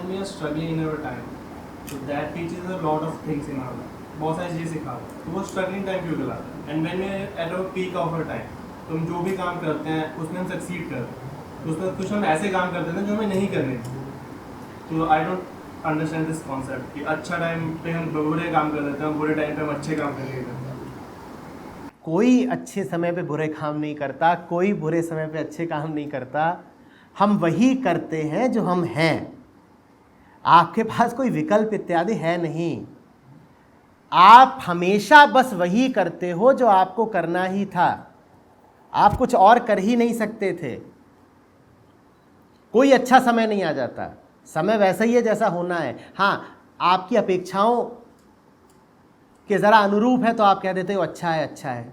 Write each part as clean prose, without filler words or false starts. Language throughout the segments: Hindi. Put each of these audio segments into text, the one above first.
when we are struggling in our time, so that teaches a lot of things in our life. बहुत सारी चीज़ें सिखाता है, तो वो स्ट्रगलिंग टाइम क्यों कहलाता है? And when we at our peak of our time, तो हम जो भी काम करते हैं उसमें हम सक्सीड करते हैं, तो उसमें कुछ हम ऐसे काम करते हैं जो हमें नहीं करने थे। तो I don't understand this concept कि अच्छा टाइम पे हम बुरे काम कर देते हैं, बुरे टाइम पे हम अच्छे काम करने लगते हैं। कोई अच्छे समय पे बुरे काम नहीं करता, कोई बुरे समय पे अच्छे काम नहीं करता। हम वही करते हैं जो हम हैं। आपके पास कोई विकल्प इत्यादि है नहीं। आप हमेशा बस वही करते हो जो आपको करना ही था। आप कुछ और कर ही नहीं सकते थे। कोई अच्छा समय नहीं आ जाता, समय वैसा ही है जैसा होना है। हाँ, आपकी अपेक्षाओं के ज़रा अनुरूप है तो आप कह देते हो अच्छा है, अच्छा है।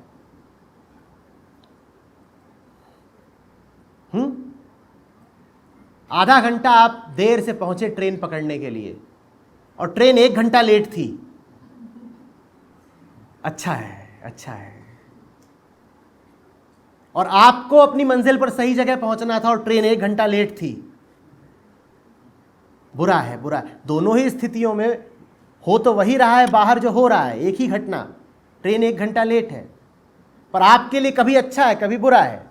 आधा घंटा आप देर से पहुंचे ट्रेन पकड़ने के लिए और ट्रेन 1 घंटा लेट थी। अच्छा है, अच्छा है। और आपको अपनी मंजिल पर सही जगह पहुंचना था और ट्रेन 1 घंटा लेट थी। बुरा है, बुरा है। दोनों ही स्थितियों में हो तो वही रहा है, बाहर जो हो रहा है एक ही घटना। ट्रेन 1 घंटा लेट है, पर आपके लिए कभी अच्छा है, कभी बुरा है।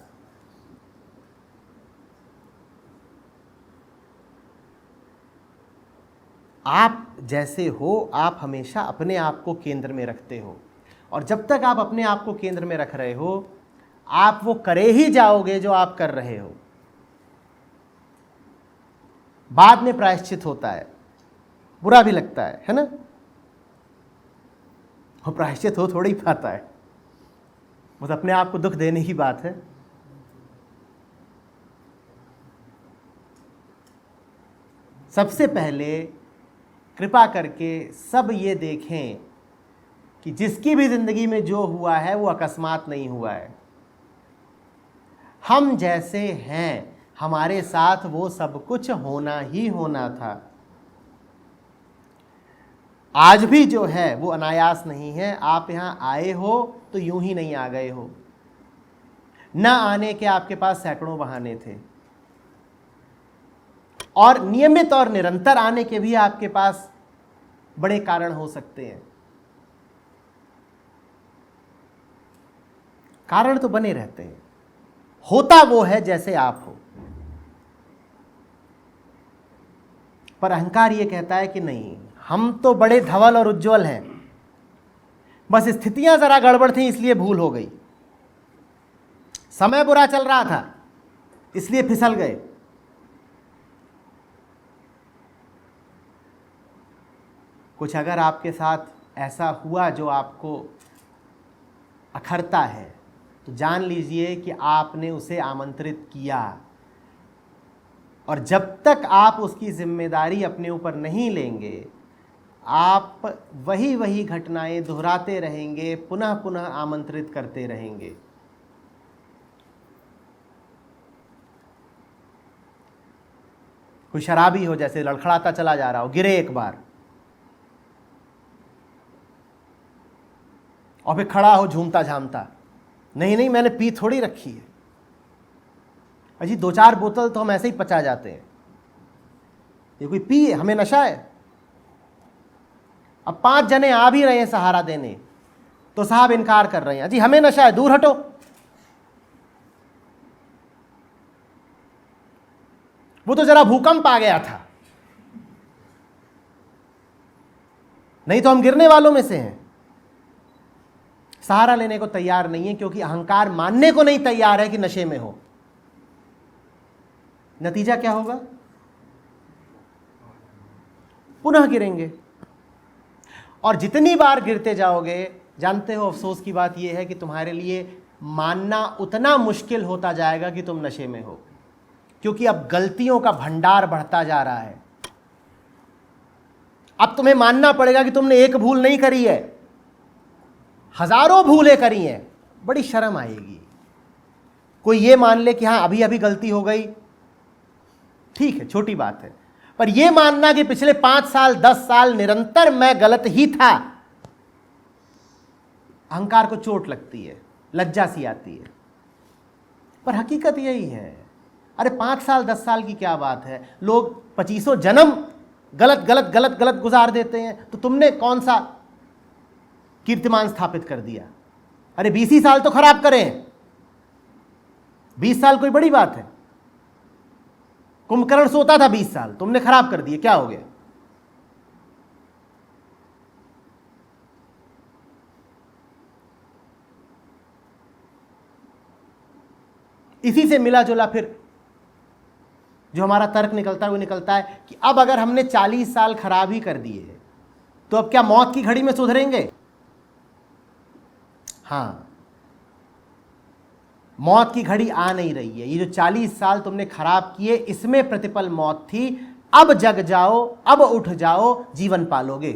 आप जैसे हो, आप हमेशा अपने आप को केंद्र में रखते हो, और जब तक आप अपने आप को केंद्र में रख रहे हो, आप वो करे ही जाओगे जो आप कर रहे हो। बाद में प्रायश्चित होता है, बुरा भी लगता है ना? वो प्रायश्चित हो थोड़ी पाता है, बस अपने आप को दुख देने की बात है। सबसे पहले कृपा करके सब ये देखें कि जिसकी भी जिंदगी में जो हुआ है वो अकस्मात नहीं हुआ है। हम जैसे हैं, हमारे साथ वो सब कुछ होना ही होना था। आज भी जो है वो अनायास नहीं है। आप यहाँ आए हो तो यूं ही नहीं आ गए हो। न आने के आपके पास सैकड़ों बहाने थे, और नियमित और निरंतर आने के भी आपके पास बड़े कारण हो सकते हैं। कारण तो बने रहते हैं, होता वो है जैसे आप हो। पर अहंकार ये कहता है कि नहीं, हम तो बड़े धवल और उज्जवल हैं, बस स्थितियां जरा गड़बड़ थी इसलिए भूल हो गई। समय बुरा चल रहा था इसलिए फिसल गए। कुछ अगर आपके साथ ऐसा हुआ जो आपको अखरता है, तो जान लीजिए कि आपने उसे आमंत्रित किया, और जब तक आप उसकी जिम्मेदारी अपने ऊपर नहीं लेंगे, आप वही वही घटनाएं दोहराते रहेंगे, पुनः पुनः आमंत्रित करते रहेंगे। कोई शराबी हो, जैसे लड़खड़ाता चला जा रहा हो, गिरे एक बार और फिर खड़ा हो झूमता झामता, नहीं नहीं मैंने पी थोड़ी रखी है। अजी 2-4 बोतल तो हम ऐसे ही पचा जाते हैं, ये कोई पी है, हमें नशा है। अब 5 जने आ भी रहे हैं सहारा देने, तो साहब इनकार कर रहे हैं, अजी हमें नशा है, दूर हटो। वो तो जरा भूकंप आ गया था, नहीं तो हम गिरने वालों में से हैं। सहारा लेने को तैयार नहीं है, क्योंकि अहंकार मानने को नहीं तैयार है कि नशे में हो। नतीजा क्या होगा? पुनः गिरेंगे, और जितनी बार गिरते जाओगे, जानते हो अफसोस की बात यह है कि तुम्हारे लिए मानना उतना मुश्किल होता जाएगा कि तुम नशे में हो, क्योंकि अब गलतियों का भंडार बढ़ता जा रहा है। अब तुम्हें मानना पड़ेगा कि तुमने एक भूल नहीं करी है, हजारों भूलें करी हैं। बड़ी शर्म आएगी। कोई ये मान ले कि हाँ अभी अभी गलती हो गई, ठीक है, छोटी बात है, पर यह मानना कि पिछले 5 साल 10 साल निरंतर मैं गलत ही था, अहंकार को चोट लगती है, लज्जा सी आती है। पर हकीकत यही है। अरे 5 साल 10 साल की क्या बात है, लोग 25 जन्म गलत गलत गलत गलत गुजार देते हैं, तो तुमने कौन सा कीर्तिमान स्थापित कर दिया? अरे 20 ही साल तो खराब करें, 20 साल कोई बड़ी बात है? कुंभकर्ण सोता था 20 साल, तुमने खराब कर दिए, क्या हो गया? इसी से मिला जुला फिर जो हमारा तर्क निकलता है वो निकलता है कि अब अगर हमने 40 साल खराब ही कर दिए हैं तो अब क्या मौत की घड़ी में सुधरेंगे? हाँ, मौत की घड़ी आ नहीं रही है। ये जो 40 साल तुमने खराब किए इसमें प्रतिपल मौत थी। अब जग जाओ, अब उठ जाओ, जीवन पालोगे।